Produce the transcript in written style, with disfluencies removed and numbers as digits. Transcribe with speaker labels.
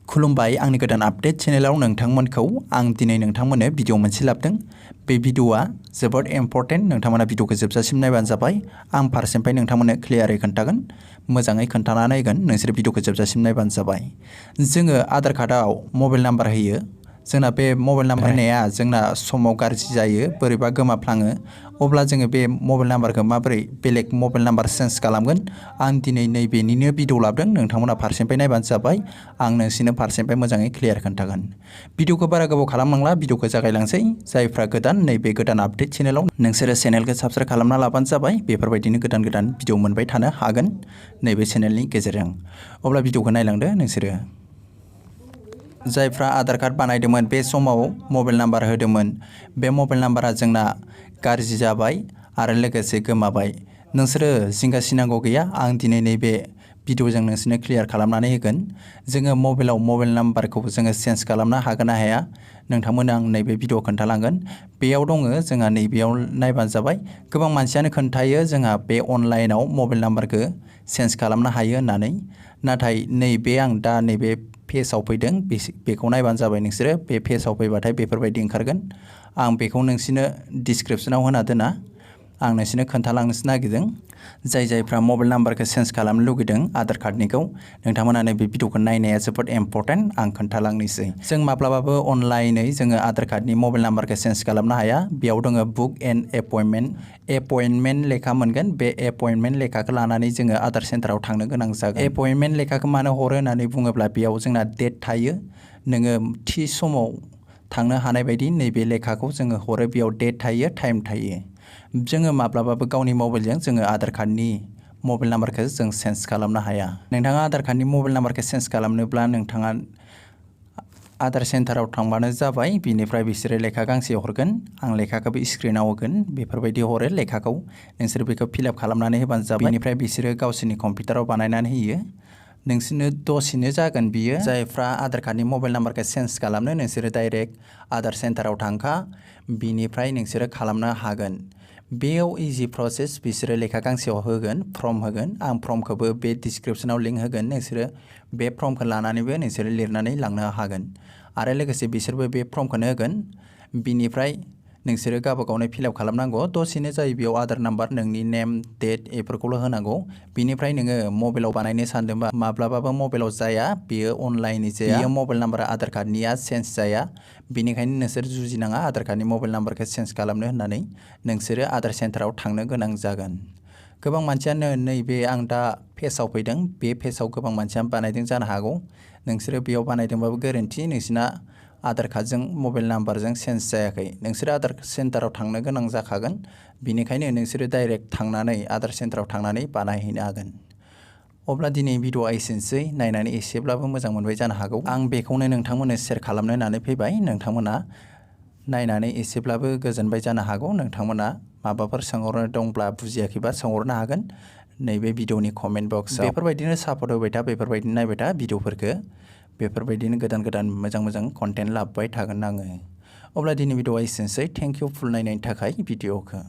Speaker 1: खुलुमबाय आंनि गोदान आपडेट चेनेलाव नोंथांमोनखौ आं दिनै नोंथांमोननो भिडिअ मोनसे लाबोदों। बे भिडिअआ जोबोद इम्पर्टेन्ट, नोंथांमोना भिडिअखौ जोबजासिम नायबानो जाबाय। आं फारसेनिफ्राय नोंथांमोननो क्लियारै खोन्थागोन, मोजाङै खोन्थानानै होगोन, नोंसोर भिडिअखौ जोबजासिम नायबानो जाबाय। जोङो आधार कार्डआव मबाइल नाम्बार होयो। जोंना बे मबाइल नाम्बार होनाया जोंना समाव गाज्रि जायो, बोरैबा गोमाफ्लाङो। अब्ला जोङो बे मबाइल नाम्बारखौ माबोरै बेलेग मबाइल नाम्बार चेन्ज खालामगोन, आं दिनै नैबेनिनो भिडिअ लाबोदों। नोंथांमोना फारसेनिफ्राय नायबानो जाबाय, आं नोंसिनो फारसेनिफ्राय मोजाङै क्लियार खोन्थागोन। भिडिअखौ बारा गोबाव खालामनांला, भिडिअखौ जागायलांसै। जायफ्रा गोदान नैबे गोदान आपडेट चेनेलाव, नोंसोरो चेनेलखौ साबस्क्राइब खालामना लाबानो जाबाय। बेफोरबायदिनो गोदान गोदान भिडिअ मोनबाय थानो हागोन नैबे चेनेलनि गेजेरजों। अब्ला भिडिअखौ नायलांदो नोंसोरो। जायफ्रा आधार कार्ड बानायदोंमोन, बे समाव मबाइल नाम्बार होदोंमोन, बे मबाइल नाम्बारा जोंना गाज्रि जाबाय आरो लोगोसे गोमाबाय। नोंसोरो जिंगा सिनांगौ गैया, आं दिनै नैबे भिडिअजों नोंसोरनो क्लियार खालामनानै होगोन। जोङो मबाइलाव मबाइल नाम्बारखौ जोङो चेन्ज खालामनो हागोन ना हाया, नोंथांमोननो आं नैबे भिडिअ खोन्थालांगोन। बेयाव दङ, जोंहा नैबेयाव नायबानो जाबाय। गोबां मानसियानो खोन्थायो जोंहा बे अनलाइनाव मबाइल नाम्बारखौ चेन्ज खालामनो हायो होननानै, नाथाय नैबे आं दा नैबे पेजआव फैदों, बेखौ नायबानो जाबाय। नोंसोरो बे पेजआव फैबाथाय बेफोरबायदि ओंखारगोन। आं बेखौ नोंसोरनो डिसक्रिपसनाव होना दोना, आं नोंसोरनो खोन्थालांनोसो नागिरदों। जायफ्रा मबाइल नाम्बारखौ चेन्ज खालामनो लुगैदों आधार कार्डनिखौ, नोंथांमोना नैबे भिडिअखौ नायनाया जोबोद इम्पर्टेन्ट। आं खोन्थालांनोसै। जों माब्लाबाबो अनलाइनै जोङो आधार कार्डनि मबाइल नाम्बारखौ चेन्ज खालामनो हाया। बेयाव दङ बुक एन्ड एपइन्टमेन्ट लेखा मोनगोन। बे एपइन्टमेन्ट लेखाखौ लानानै जोङो आधार सेन्टाराव थांनो गोनां जागोन। एपइन्टमेन्ट लेखाखौ मानो हरो होननानै बुङोब्ला, बेयाव जोंना डेट थायो। नोङो थि समाव थांनो हानाय बायदि नैबे लेखाखौ जोङो हरो। बेयाव डेट थायो, टाइम थायो। जोङो माब्लाबाबो गावनि मबाइलजों जोङो आधार कार्डनि मबाइल नाम्बारखौ जों चेन्ज खालामनो हाया। नोंथाङा आधार कार्डनि मबाइल नाम्बारखौ चेन्ज खालामनोब्ला नोंथाङा आधार सेन्टाराव थांबानो जाबाय। बिनिफ्राय बिसोरो लेखा गांसे हरगोन, आं लेखाखौबो स्क्रिनाव होगोन। बेफोरबायदि हरो लेखाखौ, नोंसोर बेखौ फिलआप खालामनानै होबानो जाबाय। बेनिफ्राय बिसोरो गावसोरनि कम्पिउटाराव बानायनानै होयो, नोंसोरनो दसेनो जागोन बियो। जायफ्रा आधार कार्डनि मबाइल नाम्बारखौ चेन्ज खालामनो, नोंसोरो डाइरेक्ट आधार सेन्टाराव थांखा, बिनिफ्राय नोंसोरो खालामनो हागोन। बेयाव इजि प्रसेस, बिसोरो लेखा गांसेयाव होगोन, फर्म होगोन। आं फर्मखौबो बे डिसक्रिपसनाव लिंक होगोन। नोंसोरो बे फर्मखौ लानानैबो नोंसोरो लिरनानै लांनो हागोन। आरो लोगोसे बिसोरबो बे फर्मखौनो होगोन। बिनिफ्राय नोंसोरो गावबा गावनो फिलआप खालामनांगौ, दसेनो जायो। बेयाव आधार नाम्बार, नोंनि नेम, डेट बेफोरखौल' होनांगौ। बिनिफ्राय नोङो मबाइलाव बानायनो सानदोंबा माब्लाबाबो मबाइलाव जाया, बेयो अनलाइननि जाया। बेयो मबाइल नाम्बारा आधार कार्डनिया चेन्ज जाया। बेनिखायनो नोंसोर जुजिनाङा आधार कार्डनि मबाइल नाम्बारखौ चेन्ज खालामनो होननानै। नोंसोरो आधार सेन्टाराव थांनो गोनां जागोन। गोबां मानसियानो नैबे आं दा पेजआव फैदों, बे पेजआव गोबां मानसियानो बानायदों जानो हागौ। नोंसोरो बेयाव बानायदोंबाबो गोरोन्थि, नोंसिना आधार कार्डजों मबाइल नाम्बारजों चेन्ज जायाखै। नोंसोरो आधार सेन्टाराव थांनो गोनां जाखागोन। बेनिखायनो नोंसोरो डाइरेक्ट थांनानै आधार सेन्टाराव थांनानै बानायहैनो हागोन। अब्ला दिनै भिडिअआ एसेनोसै, नायनानै एसेब्लाबो मोजां मोनबाय जानो हागौ। आं बेखौनो नोंथांमोननो शेयार खालामनो होननानै फैबाय। नोंथांमोना नायनानै एसेब्लाबो गोजोनबाय जानो हागौ। नोंथांमोना माबाफोर सोंहरनो दंब्ला, बुजियाखैबा सोंहरनो हागोन नैबे भिडिअनि कमेन्ट बक्सआव। बेफोरबायदिनो सापर्ट होबाय था, बेफोरबायदिनो नायबाय था भिडिअफोरखौ। बेफोरबायदिनो गोदान गोदान मोजां मोजां कन्टेन्ट लाबोबाय थागोन आङो। अब्ला दिनै भिडिअआ एसेनोसै। थेंक इउ फुल नायनायनि थाखाय भिडिअखौ।